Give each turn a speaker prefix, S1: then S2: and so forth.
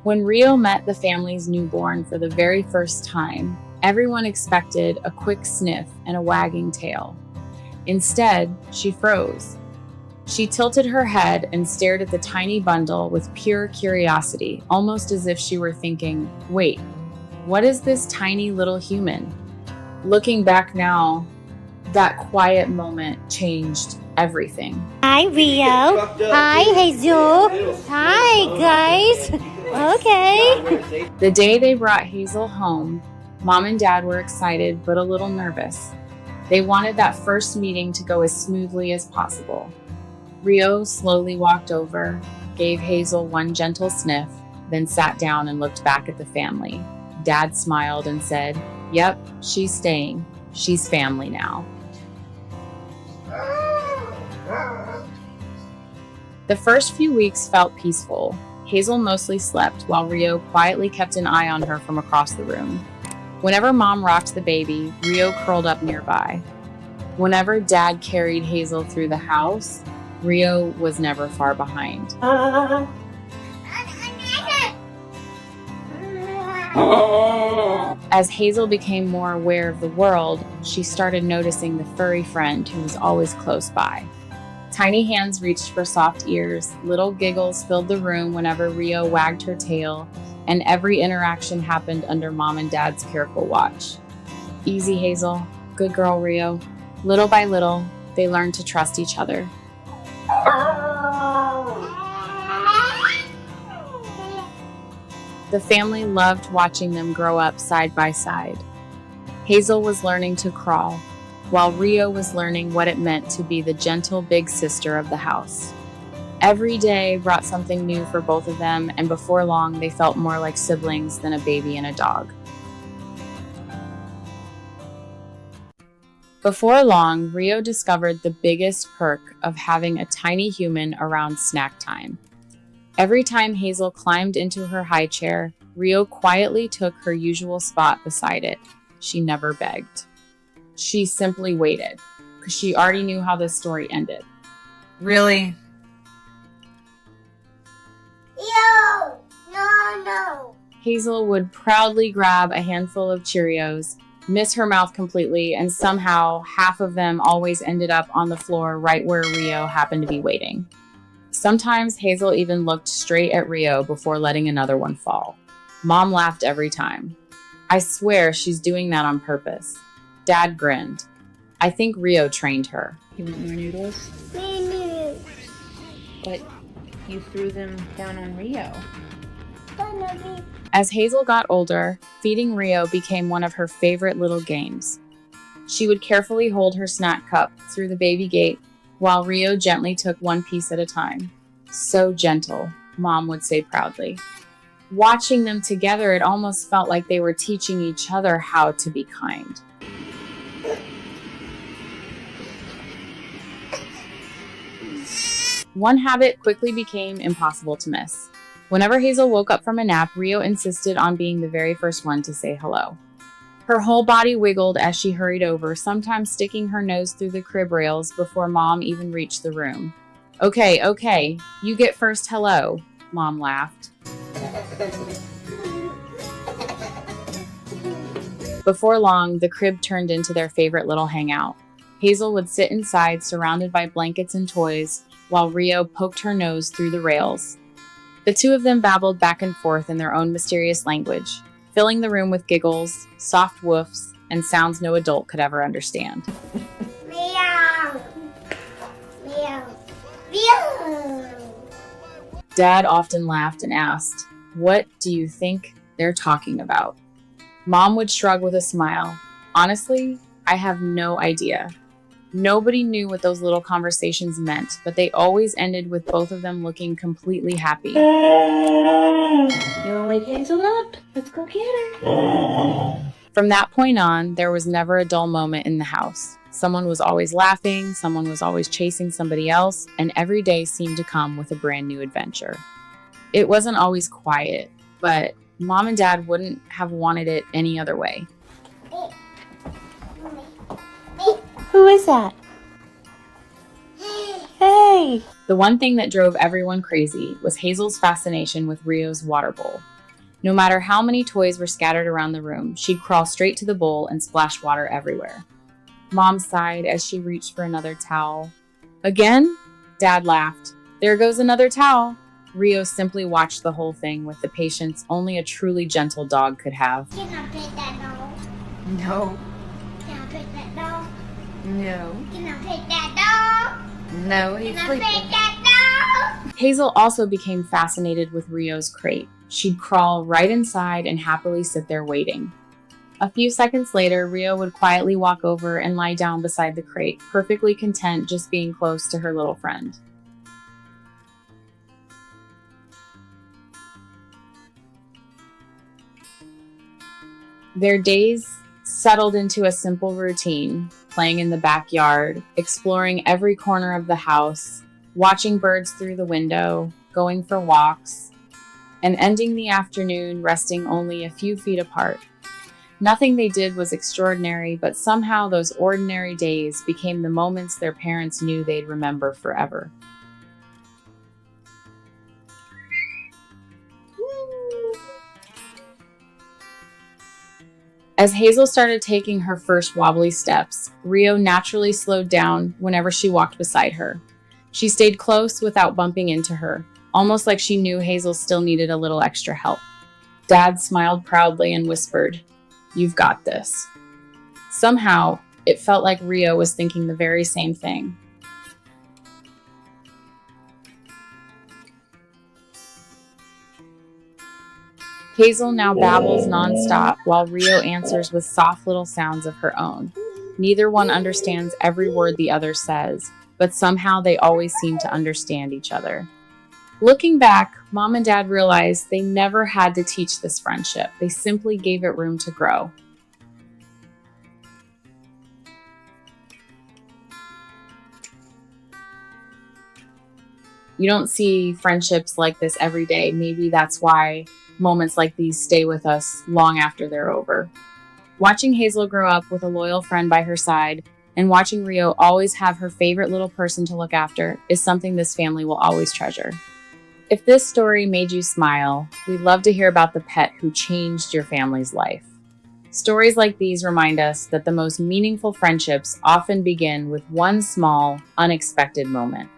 S1: When Rio met the family's newborn for the very first time, everyone expected a quick sniff and a wagging tail. Instead, she froze. She tilted her head and stared at the tiny bundle with pure curiosity, almost as if she were thinking, wait, what is this tiny little human? Looking back now, that quiet moment changed everything.
S2: Hi, Rio. Hi, Hazel. Hi, guys. Okay.
S1: The day they brought Hazel home, Mom and Dad were excited but a little nervous. They wanted that first meeting to go as smoothly as possible. Rio slowly walked over, gave Hazel one gentle sniff, then sat down and looked back at the family. Dad smiled and said, "Yep, she's staying. She's family now." The first few weeks felt peaceful. Hazel mostly slept while Rio quietly kept an eye on her from across the room. Whenever Mom rocked the baby, Rio curled up nearby. Whenever Dad carried Hazel through the house, Rio was never far behind. As Hazel became more aware of the world, she started noticing the furry friend who was always close by. Tiny hands reached for soft ears, little giggles filled the room whenever Rio wagged her tail, and every interaction happened under Mom and Dad's careful watch. Easy, Hazel. Good girl, Rio. Little by little, they learned to trust each other. The family loved watching them grow up side by side. Hazel was learning to crawl, while Rio was learning what it meant to be the gentle big sister of the house. Every day brought something new for both of them, and before long, they felt more like siblings than a baby and a dog. Before long, Rio discovered the biggest perk of having a tiny human around snack time. Every time Hazel climbed into her high chair, Rio quietly took her usual spot beside it. She never begged. She simply waited, because she already knew how this story ended.
S3: Really?
S2: No.
S1: Hazel would proudly grab a handful of Cheerios, miss her mouth completely, and somehow half of them always ended up on the floor right where Rio happened to be waiting. Sometimes Hazel even looked straight at Rio before letting another one fall. Mom laughed every time. I swear she's doing that on purpose. Dad grinned. I think Rio trained her.
S3: You want more noodles? But you threw them down on Rio.
S1: As Hazel got older, feeding Rio became one of her favorite little games. She would carefully hold her snack cup through the baby gate while Rio gently took one piece at a time. So gentle, Mom would say proudly. Watching them together, it almost felt like they were teaching each other how to be kind. One habit quickly became impossible to miss. Whenever Hazel woke up from a nap, Rio insisted on being the very first one to say hello. Her whole body wiggled as she hurried over, sometimes sticking her nose through the crib rails before Mom even reached the room. Okay, you get first hello, Mom laughed. Before long, the crib turned into their favorite little hangout. Hazel would sit inside, surrounded by blankets and toys, while Rio poked her nose through the rails. The two of them babbled back and forth in their own mysterious language, filling the room with giggles, soft woofs, and sounds no adult could ever understand.
S2: Meow. Meow. Meow.
S1: Dad often laughed and asked, "What do you think they're talking about?" Mom would shrug with a smile. Honestly, I have no idea. Nobody knew what those little conversations meant, but they always ended with both of them looking completely happy.
S3: You wanna wake Hazel up? Let's go get her.
S1: From that point on, there was never a dull moment in the house. Someone was always laughing, someone was always chasing somebody else, and every day seemed to come with a brand new adventure. It wasn't always quiet, but Mom and Dad wouldn't have wanted it any other way.
S2: Who is that? Hey.
S1: The one thing that drove everyone crazy was Hazel's fascination with Rio's water bowl. No matter how many toys were scattered around the room, she'd crawl straight to the bowl and splash water everywhere. Mom sighed as she reached for another towel. Again? Dad laughed. There goes another towel. Rio simply watched the whole thing with the patience only a truly gentle dog could have.
S2: Can I pet that dog?
S3: No.
S2: Can I pet that dog?
S3: No.
S2: Can I pet that dog?
S3: No, he's
S2: Can I
S3: sleeping.
S2: pet that dog?
S1: Hazel also became fascinated with Rio's crate. She'd crawl right inside and happily sit there waiting. A few seconds later, Rio would quietly walk over and lie down beside the crate, perfectly content just being close to her little friend. Their days settled into a simple routine, playing in the backyard, exploring every corner of the house, watching birds through the window, going for walks, and ending the afternoon resting only a few feet apart. Nothing they did was extraordinary, but somehow those ordinary days became the moments their parents knew they'd remember forever. As Hazel started taking her first wobbly steps, Rio naturally slowed down whenever she walked beside her. She stayed close without bumping into her, almost like she knew Hazel still needed a little extra help. Dad smiled proudly and whispered, "You've got this." Somehow, it felt like Rio was thinking the very same thing. Hazel now babbles nonstop while Rio answers with soft little sounds of her own. Neither one understands every word the other says, but somehow they always seem to understand each other. Looking back, Mom and Dad realized they never had to teach this friendship. They simply gave it room to grow. You don't see friendships like this every day. Maybe that's why moments like these stay with us long after they're over. Watching Hazel grow up with a loyal friend by her side and watching Rio always have her favorite little person to look after is something this family will always treasure. If this story made you smile, we'd love to hear about the pet who changed your family's life. Stories like these remind us that the most meaningful friendships often begin with one small, unexpected moment.